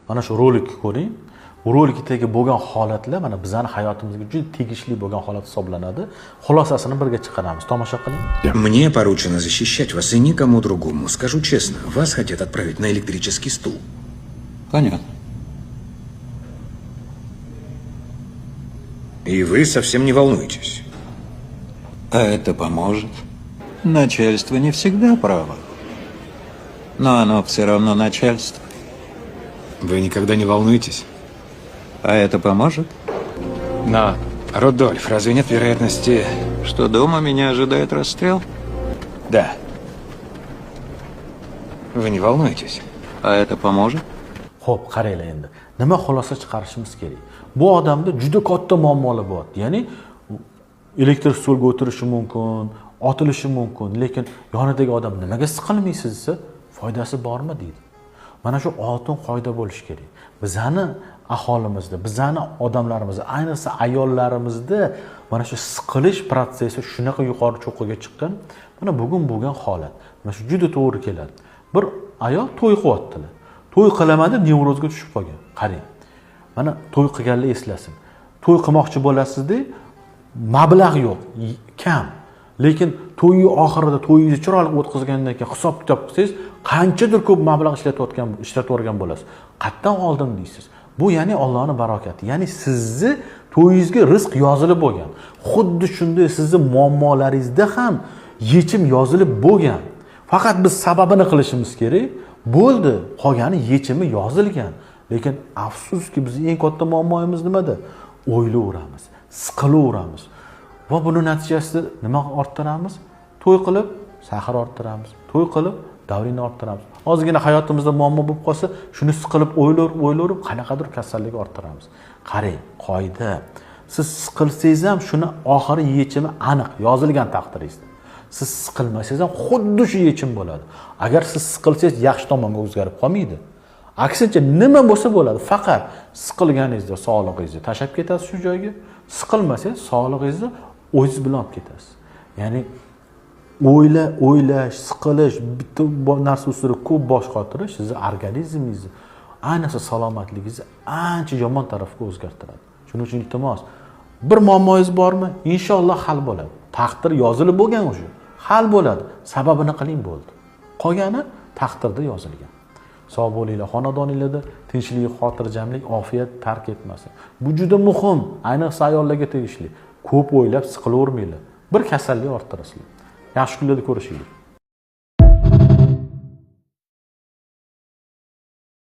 Mana shu rolikni ko'ring. Bu rolikdagi bo'lgan holatlar mana bizning hayotimizga juda tegishli bo'lgan holat hisoblanadi. Xulosasini birga chiqaramiz. Tomosha qiling. Мне поручено защищать вас и никому другому. Скажу честно, вас хотят отправить на электрический стул. Понятно. И вы совсем не волнуетесь. А это поможет? Начальство не всегда право. Но оно все равно начальство. Вы никогда не волнуетесь? А это поможет? Но, Рудольф, разве нет вероятности... Что дома меня ожидает расстрел? Да. Вы не волнуетесь? А это поможет? Xo'p, qaranglar endi. Nima xulosa chiqarishimiz kerak? Bu odamda juda katta muammolar bor. Ya'ni elektr stolga o'tirishi mumkin, otilishi mumkin, lekin yonidagi odam nimaga siqilmaysiz desa, foydasi bormi deydi. Mana shu oltin qoida bo'lishi kerak. Bizani aholimizda, bizani odamlarimizda, ayniqsa ayollarimizda mana shu siqilish protsessi shunaqa yuqori cho'qqiga chiqqan. Mana bugun bo'lgan holat. Mana shu juda to'g'ri keladi. Bir ayol to'y qilyaptilar. To'y qilaman deb nevrozga tushib qolgan. Qarang. Mana to'y qilganlar eslasin. To'y qilmoqchi bo'lasizda, mablag' yo'q, kam. Lekin to'yning oxirida to'yingizni chiroyli o'tkazgandan keyin hisob kitob qilsangiz, qanchadir ko'p mablag' ishlatib bo'lasiz. Qayerdan oldim deysiz. Bu ya'ni Allohning barokati. Ya'ni sizni to'yingizga rizq yozilib bo'lgan. Xuddi shunday sizning muammolaringizda ham yechim yozilib bo'lgan. Faqat biz sababini qilishimiz kerak. Bo'ldi, qolgani yechimi yozilgan. Lekin afsuski bizning eng katta muammoimiz nimada? O'ylayveramiz, siqilaveramiz. Va buni natijasida nima orttiramiz? To'y qilib sahar orttiramiz. To'y qilib davrini orttiramiz. Ozgina hayotimizda muammo bo'lib qolsa, shuni siqilib o'ylarib qanaqadir kasallik orttiramiz. Qarang, qoida. Siz siqilsangiz ham shuni oxiri yechimi aniq yozilgan taqdiringizda. Siz siqilmasangiz ham xuddi shu yechim bo'ladi. Agar siz siqilsangiz yaxshi tomonga o'zgarib qolmaydi. Aksincha nima bo'lsa bo'ladi, faqat siqilganingizda sog'lig'ingizni tashab ketasiz shu joyga. Siqilmasangiz sog'lig'ingizni o'zingiz bilan olib ketasiz. Ya'ni o'ylash, siqilish, bitta narsa ustida ko'p bosh qotirish sizni organizmingizni, ayniqsa salomatligingizni ancha yomon tarafga o'zgartiradi. Shuning uchun iltimos, bir muammoingiz bormi? Inshaalloh hal bo'ladi. Taqdir yozilib bo'lgan o'sha. Hal bo'ladi. Sababini qiling bo'ldi. Qolgani taqdirda yozilgan. Sog' bo'linglar, xonadoninglarda tinchlik, xotirjamlik, ofiyat tark etmasin. Bu juda muhim, ayniqsa ayollarga tegishli. Ko'p o'ylab siqilavermanglar. Bir kasallik orttirasizlar. Yaxshi kunlarda ko'rishaylik.